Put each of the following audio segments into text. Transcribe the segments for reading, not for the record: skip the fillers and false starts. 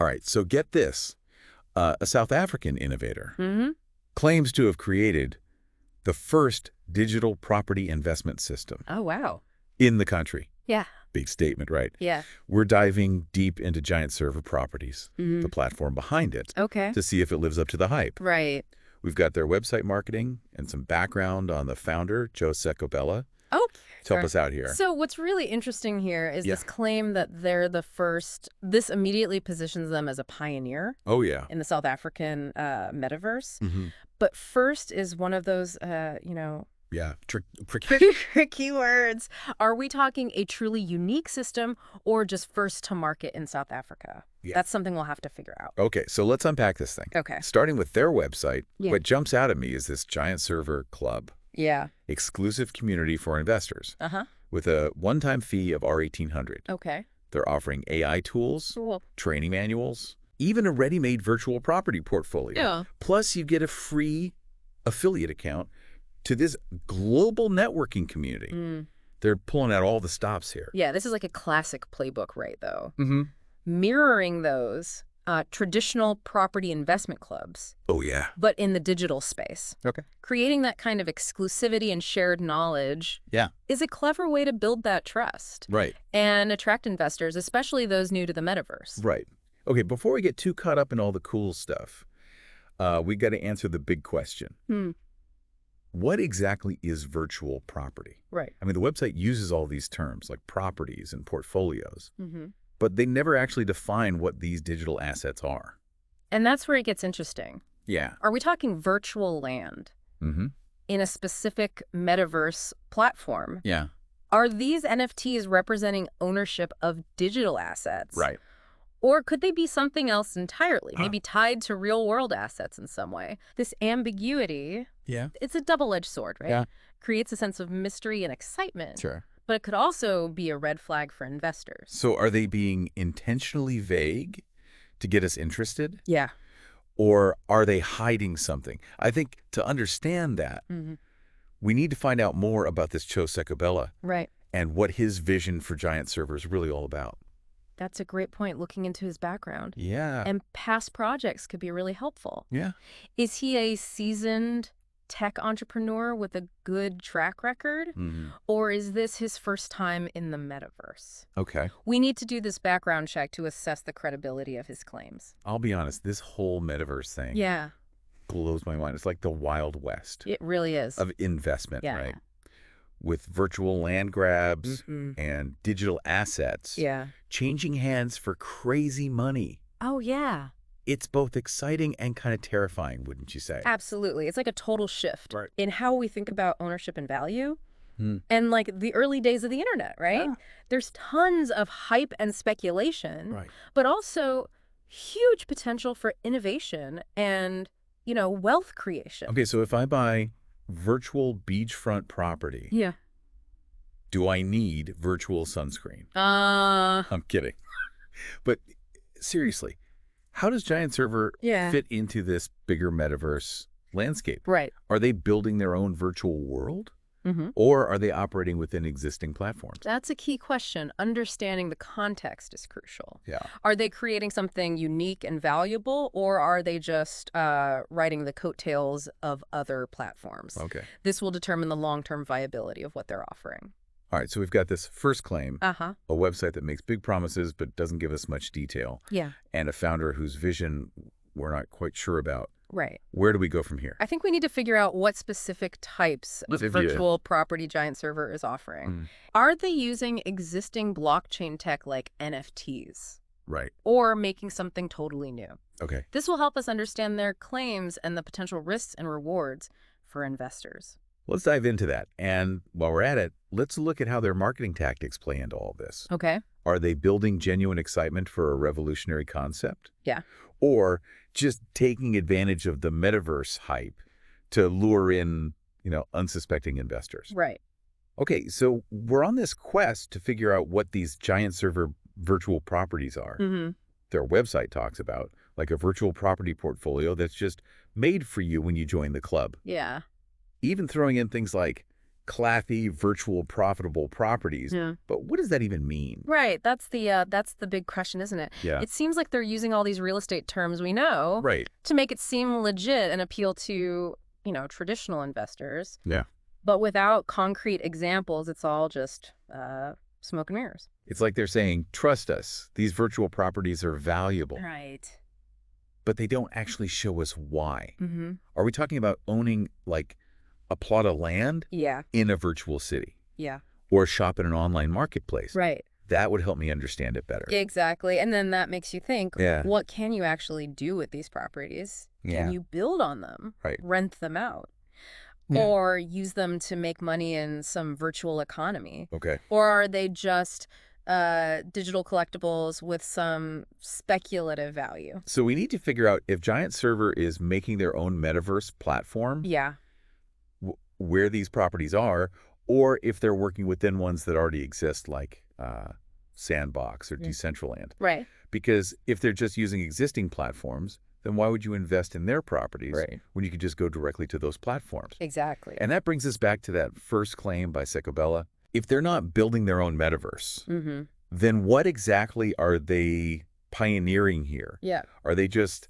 All right, so get this. A South African innovator claims to have created the first digital property investment system Oh, wow. in the country. Yeah. Big statement, right? Yeah. We're diving deep into Giantserver Properties, the platform behind it, Okay. to see if it lives up to the hype. Right. We've got their website marketing and some background on the founder, Joe Secobella, Oh, to help us out here. so what's really interesting here is Yeah. this claim that they're the first. This immediately positions them as a pioneer Oh, yeah. in the South African metaverse. Mm-hmm. But first is one of those, Yeah. tricky words. Are we talking a truly unique system or just first to market in South Africa? Yeah. That's something we'll have to figure out. Okay, so let's unpack this thing. Okay. Starting with their website, Yeah. what jumps out at me is this Giantserver Club, Yeah. exclusive community for investors, Uh-huh. with a one-time fee of R1800. Okay. They're offering AI tools, Cool. training manuals, even a ready-made virtual property portfolio. Yeah. Plus, you get a free affiliate account to this global networking community. They're pulling out all the stops here. Yeah, this is like a classic playbook, right, though? Mm-hmm. Mirroring those traditional property investment clubs, Oh, yeah. but in the digital space. Okay. Creating that kind of exclusivity and shared knowledge Yeah. is a clever way to build that trust Right. and attract investors, especially those new to the metaverse. Right. Okay, before we get too caught up in all the cool stuff, we got to answer the big question. What exactly is virtual property? Right. I mean, the website uses all these terms like properties and portfolios, Mm-hmm. but they never actually define what these digital assets are. And that's where it gets interesting. Yeah. Are we talking virtual land Mm-hmm. in a specific metaverse platform? Yeah. Are these NFTs representing ownership of digital assets? Right. Or could they be something else entirely, maybe tied to real-world assets in some way? This ambiguity, Yeah. it's a double-edged sword, right? Yeah. Creates a sense of mystery and excitement. Sure. But it could also be a red flag for investors. So are they being intentionally vague to get us interested? Yeah. Or are they hiding something? I think to understand that, we need to find out more about this Joe Secobella Right. and what his vision for Giantserver is really all about. That's a great point, looking into his background. Yeah. And past projects could be really helpful. Yeah. Is he a seasoned tech entrepreneur with a good track record? Or is this his first time in the metaverse? Okay. We need to do this background check to assess the credibility of his claims. I'll be honest, this whole metaverse thing Yeah, blows my mind. It's like the Wild West it really is. of investment, Yeah. right? With virtual land grabs and digital assets Yeah. changing hands for crazy money. Oh, yeah. It's both exciting and kind of terrifying, wouldn't you say? Absolutely. It's like a total shift Right. in how we think about ownership and value. And like the early days of the internet, right? Yeah. There's tons of hype and speculation, Right. but also huge potential for innovation and, wealth creation. Okay, so if I buy virtual beachfront property, Yeah. do I need virtual sunscreen? Uh, I'm kidding. But seriously, how does Giantserver Yeah. fit into this bigger metaverse landscape? right. Are they building their own virtual world? Mm-hmm. Or are they operating within existing platforms? That's a key question. Understanding the context is crucial. Yeah. Are they creating something unique and valuable, or are they just riding the coattails of other platforms? Okay. This will determine the long-term viability of what they're offering. All right, so we've got this first claim, Uh-huh. a website that makes big promises but doesn't give us much detail, Yeah. and a founder whose vision we're not quite sure about. Right. Where do we go from here? I think we need to figure out what specific types of Yeah. virtual property Giantserver is offering. Are they using existing blockchain tech like NFTs, Right. or making something totally new? Okay. This will help us understand their claims and the potential risks and rewards for investors. Let's dive into that. And while we're at it, let's look at how their marketing tactics play into all this. Okay. Are they building genuine excitement for a revolutionary concept? Yeah. Or just taking advantage of the metaverse hype to lure in, unsuspecting investors? Right. Okay, so we're on this quest to figure out what these Giantserver virtual properties are. Their website talks about like a virtual property portfolio that's just made for you when you join the club. Yeah. Even throwing in things like classy, virtual, profitable properties. Yeah. But what does that even mean? Right. That's the big question, isn't it? Yeah. It seems like they're using all these real estate terms we know Right. to make it seem legit and appeal to, traditional investors. Yeah. But without concrete examples, it's all just smoke and mirrors. It's like they're saying, trust us, these virtual properties are valuable. Right. But they don't actually show us why. Mm-hmm. Are we talking about owning, like, a plot of land Yeah. in a virtual city? Yeah. Or shop in an online marketplace? Right. That would help me understand it better. Exactly. And then that makes you think, Yeah. what can you actually do with these properties? Yeah. Can you build on them? Right. Rent them out? Yeah. Or use them to make money in some virtual economy? Okay. Or are they just digital collectibles with some speculative value? So we need to figure out if Giantserver is making their own metaverse platform, Yeah. where these properties are, or if they're working within ones that already exist, like Sandbox or Decentraland. Right. Because if they're just using existing platforms, then why would you invest in their properties when you could just go directly to those platforms? Exactly. And that brings us back to that first claim by Secobella. If they're not building their own metaverse, Mm-hmm. then what exactly are they pioneering here? Yeah. Are they just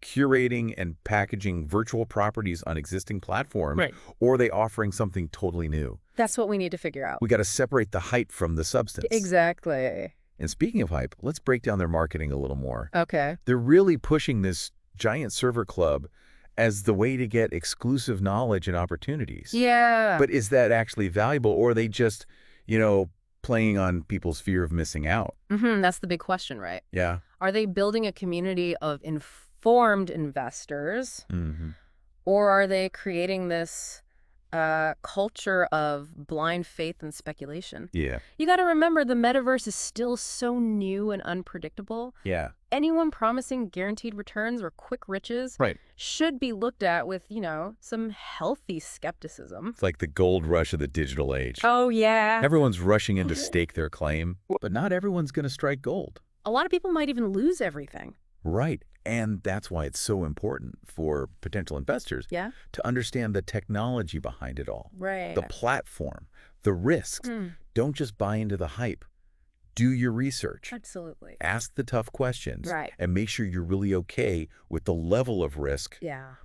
curating and packaging virtual properties on existing platforms? Right. Or are they offering something totally new? That's what we need to figure out. We got to separate the hype from the substance. Exactly. And speaking of hype, let's break down their marketing a little more. Okay. They're really pushing this Giantserver Club as the way to get exclusive knowledge and opportunities. Yeah. But is that actually valuable, or are they just, playing on people's fear of missing out? Mm-hmm. That's the big question, right? Yeah. Are they building a community of informed investors, Mm-hmm. or are they creating this culture of blind faith and speculation? Yeah. You got to remember, the metaverse is still so new and unpredictable. Yeah. Anyone promising guaranteed returns or quick riches should be looked at with, some healthy skepticism. It's like the gold rush of the digital age. Oh, yeah. Everyone's rushing in to stake their claim, but not everyone's going to strike gold. A lot of people might even lose everything. Right. And that's why it's so important for potential investors to understand the technology behind it all. Right. The platform, the risks. Don't just buy into the hype. Do your research. Absolutely. Ask the tough questions. Right. And make sure you're really okay with the level of risk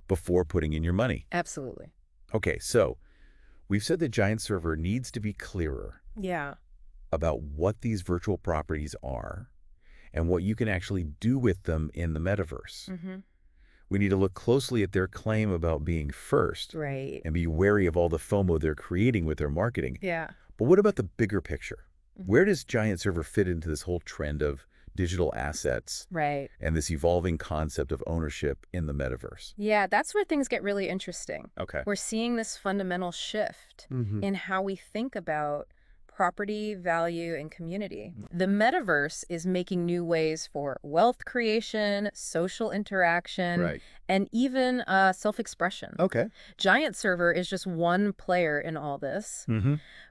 before putting in your money. Absolutely. Okay, so we've said that Giantserver needs to be clearer about what these virtual properties are and what you can actually do with them in the metaverse. Mm-hmm. We need to look closely at their claim about being first and be wary of all the FOMO they're creating with their marketing. Yeah. But what about the bigger picture? Where does Giantserver fit into this whole trend of digital assets and this evolving concept of ownership in the metaverse? Yeah, that's where things get really interesting. Okay. We're seeing this fundamental shift in how we think about property, value, and community. The metaverse is making new ways for wealth creation, social interaction, and even self-expression. Okay. Giantserver is just one player in all this,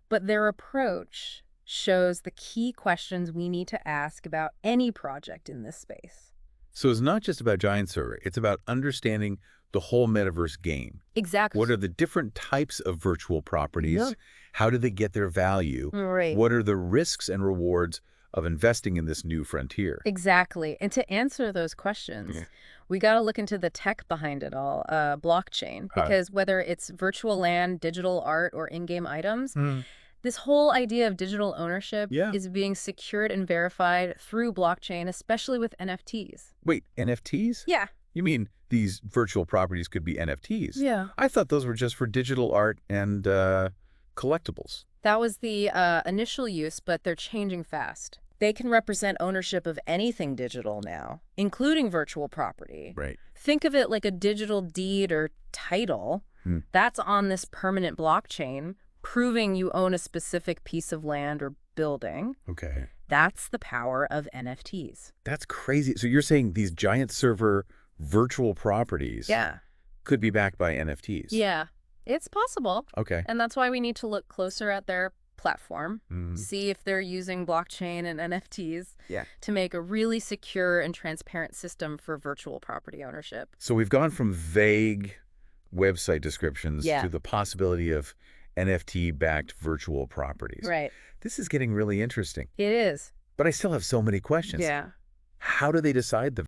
but their approach shows the key questions we need to ask about any project in this space. So it's not just about Giantserver. It's about understanding the whole metaverse game. Exactly. What are the different types of virtual properties? How do they get their value? What are the risks and rewards of investing in this new frontier? Exactly. And to answer those questions, we got to look into the tech behind it all, blockchain, because whether it's virtual land, digital art, or in-game items, this whole idea of digital ownership is being secured and verified through blockchain, especially with NFTs. Wait, NFTs? Yeah. You mean these virtual properties could be NFTs? Yeah. I thought those were just for digital art and collectibles. That was the initial use, but they're changing fast. They can represent ownership of anything digital now, including virtual property. Right. Think of it like a digital deed or title that's on this permanent blockchain, proving you own a specific piece of land or building. Okay. That's the power of NFTs. That's crazy. So you're saying these Giantserver virtual properties could be backed by NFTs? Yeah, it's possible. Okay. And that's why we need to look closer at their platform, see if they're using blockchain and NFTs to make a really secure and transparent system for virtual property ownership. So we've gone from vague website descriptions to the possibility of NFT-backed virtual properties. Right. This is getting really interesting. It is. But I still have so many questions. Yeah. How do they decide the